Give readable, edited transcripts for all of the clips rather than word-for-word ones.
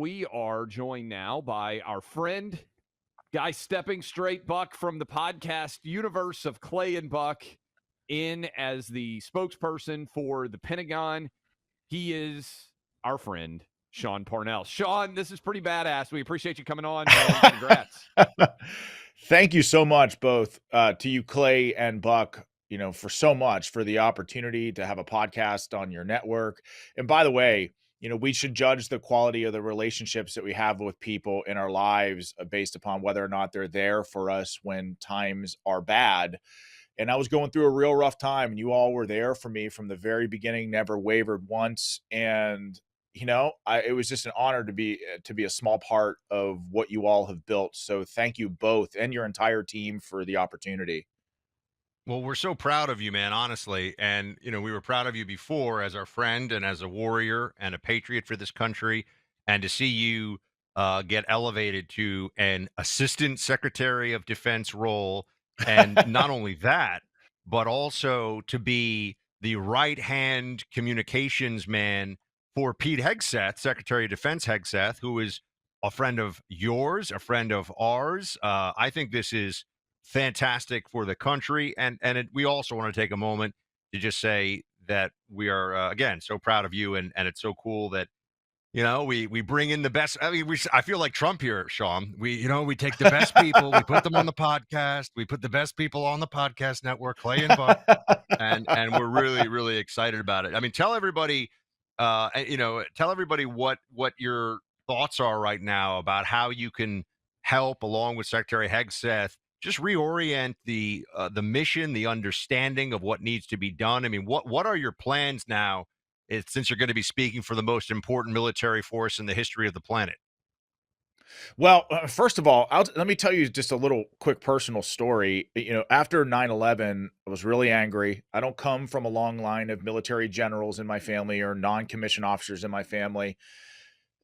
we are joined now by our friend, guy stepping straight Buck from the podcast universe of Clay and Buck in as the spokesperson for the Pentagon. He is our friend, Sean Parnell. Sean, this is pretty badass. We appreciate you coming on, man. Congrats. Thank you so much, both to you, Clay and Buck, for so much for the opportunity to have a podcast on your network. And by the way, we should judge the quality of the relationships that we have with people in our lives based upon whether or not they're there for us when times are bad. And I was going through a real rough time, and you all were there for me from the very beginning, never wavered once. And it was just an honor to be a small part of what you all have built. So thank you both and your entire team for the opportunity. Well, we're so proud of you, man, honestly. And, we were proud of you before as our friend and as a warrior and a patriot for this country. And to see you get elevated to an assistant secretary of defense role. And not only that, but also to be the right hand communications man for Pete Hegseth, Secretary of Defense Hegseth, who is a friend of yours, a friend of ours. I think this is fantastic for the country. And we also want to take a moment to just say that we are, again, so proud of you. And it's so cool that, we bring in the best. I mean, I feel like Trump here, Sean. We take the best people, we put them on the podcast. We put the best people on the podcast network, Clay and Buck. And we're really, really excited about it. I mean, tell everybody, what your thoughts are right now about how you can help, along with Secretary Hegseth, just reorient the mission, the understanding of what needs to be done. I mean, what are your plans now, since you're going to be speaking for the most important military force in the history of the planet? Well, first of all, let me tell you just a little quick personal story. After 9/11, I was really angry. I don't come from a long line of military generals in my family or non-commissioned officers in my family.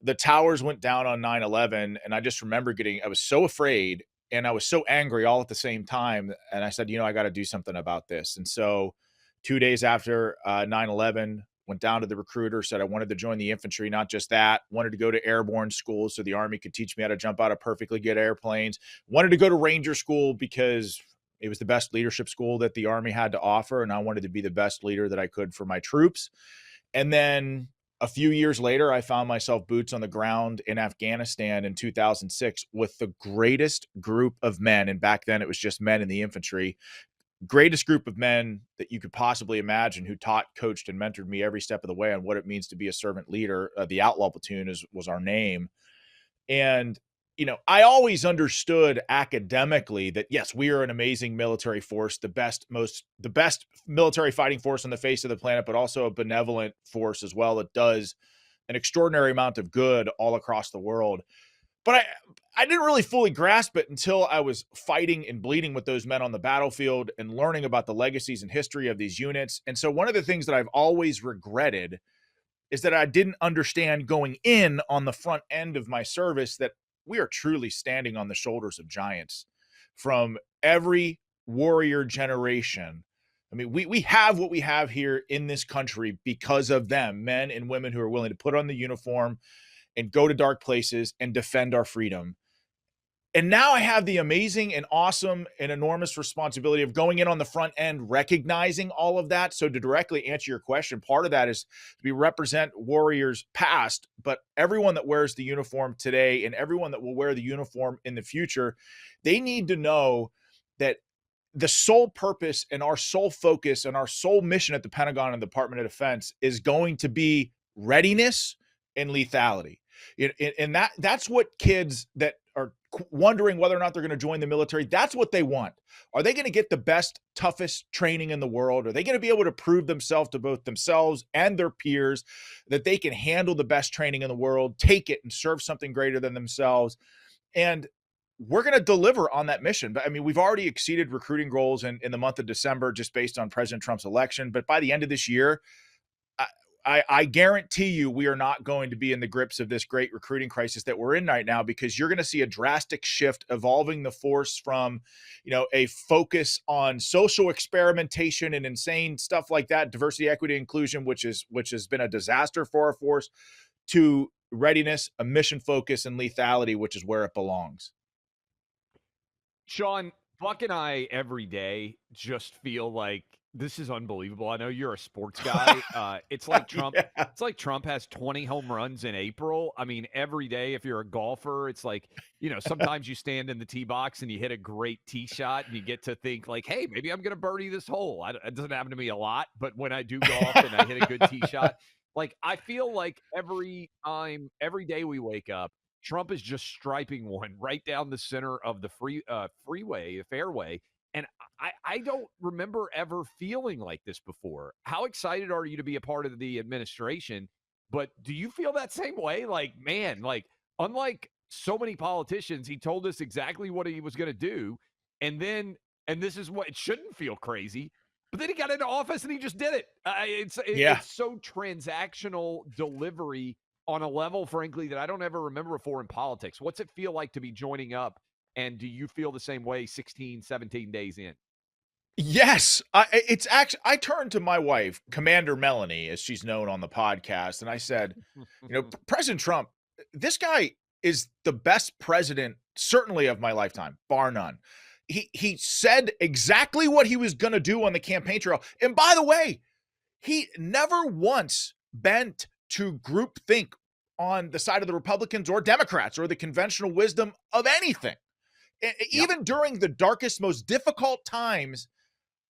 The towers went down on 9/11, and I just remember I was so afraid and I was so angry all at the same time. And I said, I got to do something about this. And so 2 days after 9/11, went down to the recruiter, said I wanted to join the infantry. Not just that, wanted to go to airborne school so the Army could teach me how to jump out of perfectly good airplanes. Wanted to go to Ranger school because it was the best leadership school that the Army had to offer. And I wanted to be the best leader that I could for my troops. And then a few years later, I found myself boots on the ground in Afghanistan in 2006 with the greatest group of men. And back then it was just men in the infantry. Greatest group of men that you could possibly imagine, who taught, coached, and mentored me every step of the way on what it means to be a servant leader. The Outlaw Platoon was our name. And, I always understood academically that, yes, we are an amazing military force, the best military fighting force on the face of the planet, but also a benevolent force as well that does an extraordinary amount of good all across the world. But I didn't really fully grasp it until I was fighting and bleeding with those men on the battlefield and learning about the legacies and history of these units. And so one of the things that I've always regretted is that I didn't understand going in on the front end of my service that we are truly standing on the shoulders of giants from every warrior generation. I mean, we have what we have here in this country because of them, men and women who are willing to put on the uniform and go to dark places and defend our freedom. And now I have the amazing and awesome and enormous responsibility of going in on the front end, recognizing all of that. So to directly answer your question, part of that is we represent warriors past, but everyone that wears the uniform today and everyone that will wear the uniform in the future, they need to know that the sole purpose and our sole focus and our sole mission at the Pentagon and the Department of Defense is going to be readiness and lethality. And that's what kids that are wondering whether or not they're going to join the military, that's what they want. Are they going to get the best, toughest training in the world? Are they going to be able to prove themselves to both themselves and their peers that they can handle the best training in the world, take it and serve something greater than themselves? And we're going to deliver on that mission. But I mean, we've already exceeded recruiting goals in the month of December just based on President Trump's election. But by the end of this year, I guarantee you we are not going to be in the grips of this great recruiting crisis that we're in right now, because you're going to see a drastic shift evolving the force from, a focus on social experimentation and insane stuff like that, diversity, equity, inclusion, which has been a disaster for our force, to readiness, a mission focus, and lethality, which is where it belongs. Sean, Buck and I every day just feel like this is unbelievable. I know you're a sports guy. It's like Trump. Yeah. It's like Trump has 20 home runs in April. I mean, every day, if you're a golfer, it's like, sometimes you stand in the tee box and you hit a great tee shot and you get to think like, hey, maybe I'm going to birdie this hole. It doesn't happen to me a lot, but when I do golf and I hit a good tee shot, like I feel like every day we wake up, Trump is just striping one right down the center of the fairway. And I don't remember ever feeling like this before. How excited are you to be a part of the administration? But do you feel that same way? Like, man, like, unlike so many politicians, he told us exactly what he was going to do. And this is what it shouldn't feel crazy. But then he got into office and he just did it. It's so transactional delivery on a level, frankly, that I don't ever remember before in politics. What's it feel like to be joining up? And do you feel the same way 16, 17 days in? Yes. I turned to my wife, Commander Melanie, as she's known on the podcast, and I said, President Trump, this guy is the best president, certainly of my lifetime, bar none. He said exactly what he was going to do on the campaign trail. And by the way, he never once bent to groupthink on the side of the Republicans or Democrats or the conventional wisdom of anything. Even during the darkest, most difficult times,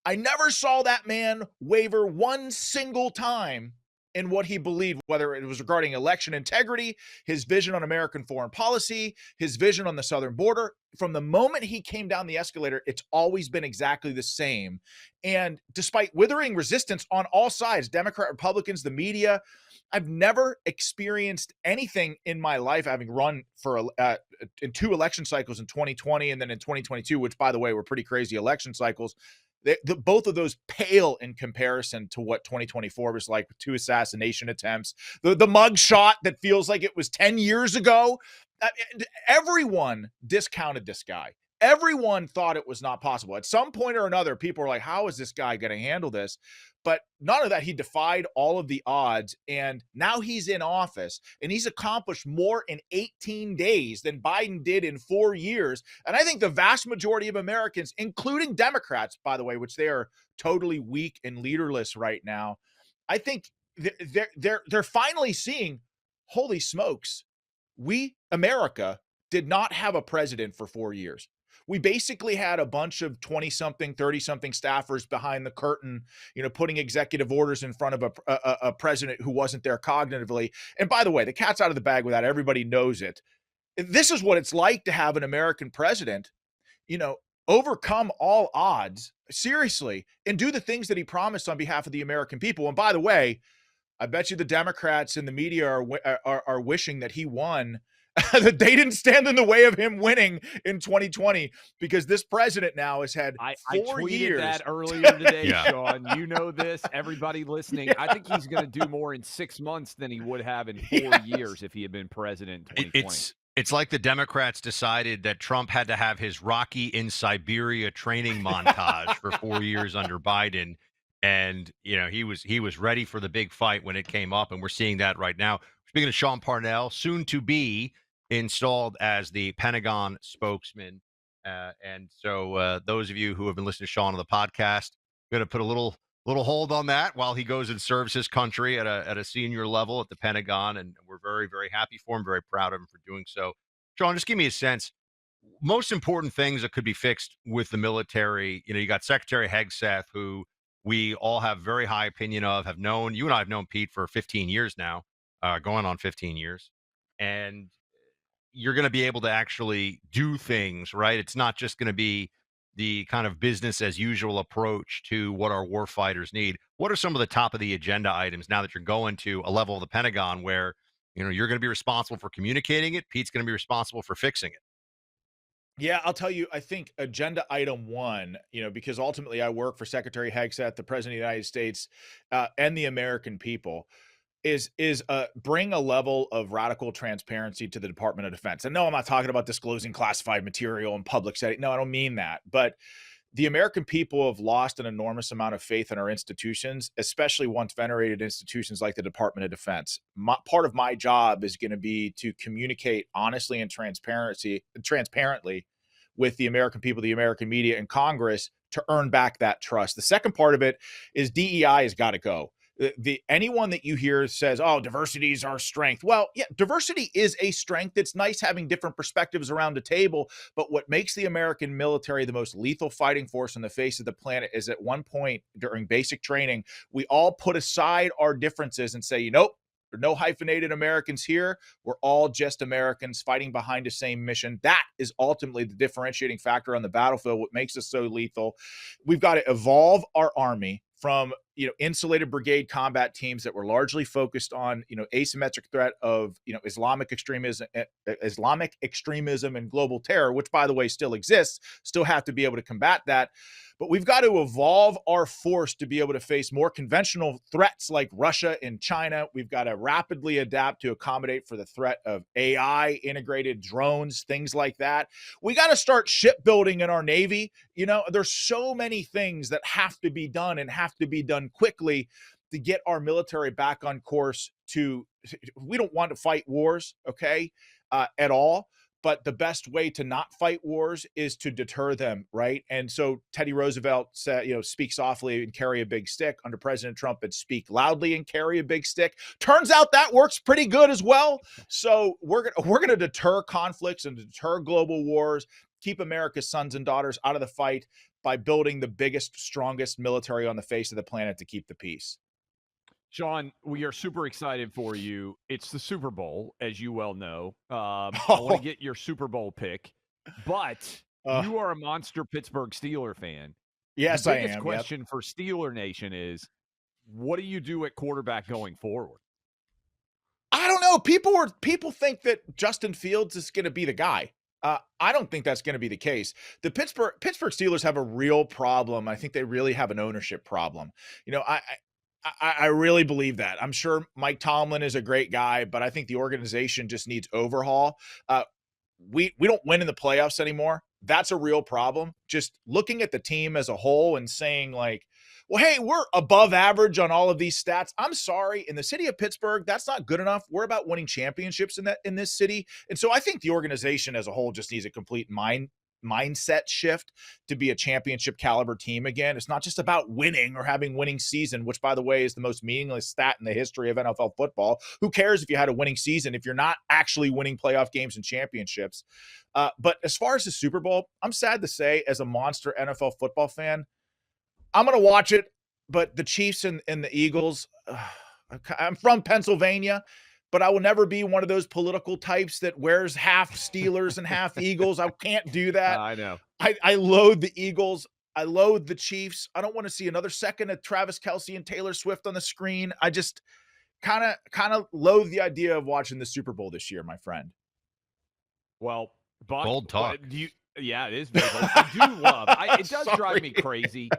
I never saw that man waver one single time in what he believed, whether it was regarding election integrity, his vision on American foreign policy, his vision on the southern border. From the moment he came down the escalator, it's always been exactly the same. And despite withering resistance on all sides, Democrat, Republicans, the media, I've never experienced anything in my life, having run for in 2 election cycles in 2020 and then in 2022, which, by the way, were pretty crazy election cycles. Both of those pale in comparison to what 2024 was like, with 2 assassination attempts, the mug shot that feels like it was 10 years ago. Everyone discounted this guy. Everyone thought it was not possible. At some point or another, people were like, how is this guy going to handle this? But none of that. He defied all of the odds, and now he's in office, and he's accomplished more in 18 days than Biden did in 4 years. And I think the vast majority of Americans, including Democrats, by the way, which they are totally weak and leaderless right now, I think they're finally seeing, holy smokes, we, America, did not have a president for 4 years. We basically had a bunch of 20-something, 30-something staffers behind the curtain, putting executive orders in front of a president who wasn't there cognitively. And by the way, the cat's out of the bag with that. Everybody knows it. This is what it's like to have an American president, overcome all odds, seriously, and do the things that he promised on behalf of the American people. And by the way, I bet you the Democrats and the media are wishing that he won, that they didn't stand in the way of him winning in 2020, because this president now has had 4 years. I tweeted that earlier today, Sean. You know this. Everybody listening, I think he's going to do more in 6 months than he would have in 4 years if he had been president in 2020. It's like the Democrats decided that Trump had to have his Rocky in Siberia training montage for 4 years under Biden. And, he was ready for the big fight when it came up. And we're seeing that right now. Speaking of Sean Parnell, soon to be installed as the Pentagon spokesman. And so those of you who have been listening to Sean on the podcast, I'm going to put a little hold on that while he goes and serves his country at a senior level at the Pentagon. And we're very, very happy for him, very proud of him for doing so. Sean, just give me a sense. Most important things that could be fixed with the military. You got Secretary Hegseth, who we all have very high opinion of, have known. You and I have known Pete for 15 years now, going on 15 years. And you're going to be able to actually do things, right? It's not just going to be the kind of business as usual approach to what our war fighters need. What are some of the top of the agenda items now that you're going to a level of the Pentagon where, you're going to be responsible for communicating it? Pete's going to be responsible for fixing it. Yeah, I'll tell you, I think agenda item 1, because ultimately I work for Secretary Hegseth, the President of the United States, and the American people, is bring a level of radical transparency to the Department of Defense. And no, I'm not talking about disclosing classified material in public setting. No, I don't mean that. But the American people have lost an enormous amount of faith in our institutions, especially once venerated institutions like the Department of Defense. Part of my job is going to be to communicate honestly and transparently with the American people, the American media, and Congress to earn back that trust. The second part of it is DEI has got to go. Anyone that you hear says, "Oh, diversity is our strength." Well, yeah, diversity is a strength. It's nice having different perspectives around the table. But what makes the American military the most lethal fighting force on the face of the planet is at one point during basic training, we all put aside our differences and say, "Nope, there are no hyphenated Americans here. We're all just Americans fighting behind the same mission." That is ultimately the differentiating factor on the battlefield, what makes us so lethal. We've got to evolve our Army from insulated brigade combat teams that were largely focused on asymmetric threat of Islamic extremism and global terror, which by the way still exists, still have to be able to combat that. But we've got to evolve our force to be able to face more conventional threats like Russia and China. We've got to rapidly adapt to accommodate for the threat of AI, integrated drones, things like that. We got to start shipbuilding in our Navy. There's so many things that have to be done and have to be done quickly to get our military back on course. We don't want to fight wars, okay, at all. But the best way to not fight wars is to deter them, right? And so Teddy Roosevelt said, speak softly and carry a big stick. Under President Trump, it's speak loudly and carry a big stick. Turns out that works pretty good as well. So we're gonna deter conflicts and deter global wars, keep America's sons and daughters out of the fight by building the biggest, strongest military on the face of the planet to keep the peace. Sean, we are super excited for you. It's the Super Bowl, as you well know. I want to get your Super Bowl pick, but you are a monster Pittsburgh Steeler fan. Yes, I am. The biggest question for Steeler Nation is, what do you do at quarterback going forward? I don't know. People think that Justin Fields is going to be the guy. I don't think that's going to be the case. The Pittsburgh Steelers have a real problem. I think they really have an ownership problem. I really believe that. I'm sure Mike Tomlin is a great guy, but I think the organization just needs overhaul. We don't win in the playoffs anymore. That's a real problem. Just looking at the team as a whole and saying like, well, hey, we're above average on all of these stats. I'm sorry. In the city of Pittsburgh, that's not good enough. We're about winning championships in this city. And so I think the organization as a whole just needs a complete mindset shift to be a championship caliber team again. It's not just about winning or having winning season, which by the way is the most meaningless stat in the history of NFL football. Who cares if you had a winning season if you're not actually winning playoff games and championships? But as far as the Super Bowl, I'm sad to say, as a monster NFL football fan, I'm going to watch it, but the Chiefs and the Eagles, I'm from Pennsylvania, but I will never be one of those political types that wears half Steelers and half Eagles. I can't do that. I know. I loathe the Eagles. I loathe the Chiefs. I don't want to see another second of Travis Kelce and Taylor Swift on the screen. I just kind of loathe the idea of watching the Super Bowl this year, my friend. Well, Buck, bold talk. Yeah, it is very bold. I do love. It does drive me crazy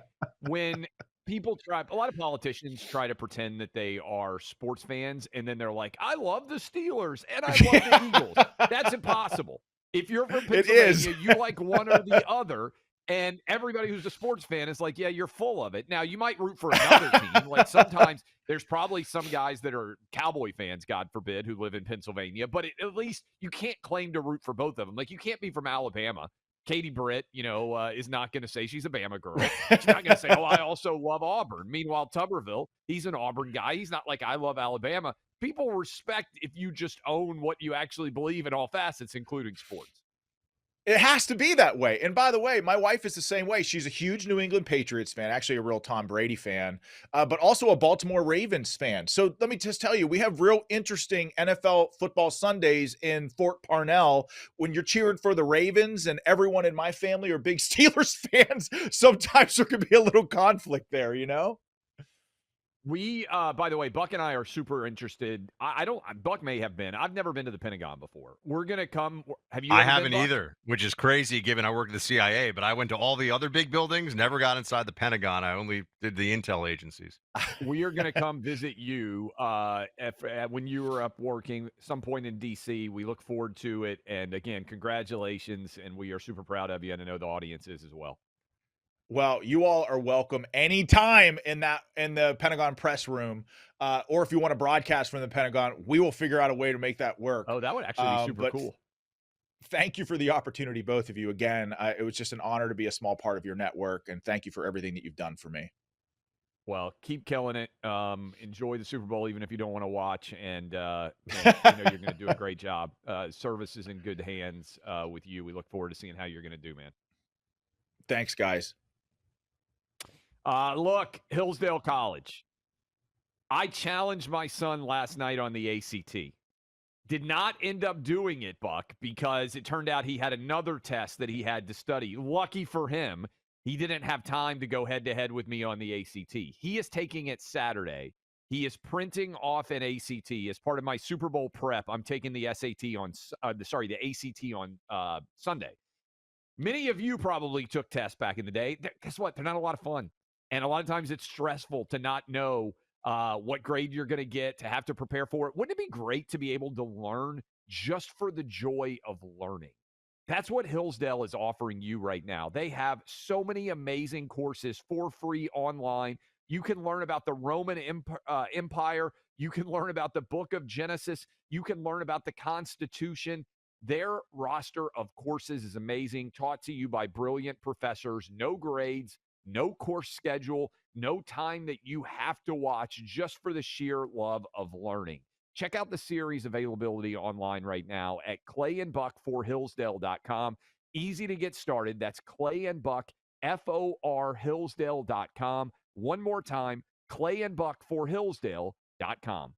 when people a lot of politicians try to pretend that they are sports fans, and then they're like, "I love the Steelers and I love the Eagles." That's impossible. If you're from Pennsylvania, you like one or the other. And everybody who's a sports fan is like, yeah, you're full of it. Now, you might root for another team. Like sometimes there's probably some guys that are Cowboy fans, God forbid, who live in Pennsylvania. But at least you can't claim to root for both of them. Like you can't be from Alabama. Katie Britt, is not going to say she's a Bama girl. She's not going to say, oh, I also love Auburn. Meanwhile, Tuberville, he's an Auburn guy. He's not like, I love Alabama. People respect if you just own what you actually believe in all facets, including sports. It has to be that way. And by the way, my wife is the same way. She's a huge New England Patriots fan, actually a real Tom Brady fan, but also a Baltimore Ravens fan. So let me just tell you, we have real interesting NFL football Sundays in Fort Parnell when you're cheering for the Ravens, and everyone in my family are big Steelers fans. Sometimes there could be a little conflict there, We, by the way, Buck and I are super interested. Buck may have been. I've never been to the Pentagon before. We're going to come. Have you? I haven't either, which is crazy given I work at the CIA, but I went to all the other big buildings, never got inside the Pentagon. I only did the intel agencies. We are going to come visit you when you were up working some point in D.C. We look forward to it. And again, congratulations. And we are super proud of you. And I know the audience is as well. Well, you all are welcome anytime in the Pentagon press room, or if you want to broadcast from the Pentagon, we will figure out a way to make that work. Oh, that would actually be super But cool. thank you for the opportunity, both of you. Again, it was just an honor to be a small part of your network, and thank you for everything that you've done for me. Well, keep killing it. Enjoy the Super Bowl, even if you don't want to watch. And man, I know you're going to do a great job. Service is in good hands with you. We look forward to seeing how you're going to do, man. Thanks, guys. Look, Hillsdale College. I challenged my son last night on the ACT. Did not end up doing it, Buck, because it turned out he had another test that he had to study. Lucky for him, he didn't have time to go head-to-head with me on the ACT. He is taking it Saturday. He is printing off an ACT as part of my Super Bowl prep. I'm taking the SAT on, the ACT on Sunday. Many of you probably took tests back in the day. Guess what? They're not a lot of fun. And a lot of times it's stressful to not know what grade you're going to get, to have to prepare for it. Wouldn't it be great to be able to learn just for the joy of learning? That's what Hillsdale is offering you right now. They have so many amazing courses for free online. You can learn about the Roman Empire. You can learn about the book of Genesis. You can learn about the Constitution. Their roster of courses is amazing, taught to you by brilliant professors, no grades, no course schedule, no time that you have to watch, just for the sheer love of learning. Check out the series availability online right now at clayandbuck4hillsdale.com. Easy to get started. That's clayandbuck, F-O-R, Hillsdale.com. One more time, clayandbuck4hillsdale.com.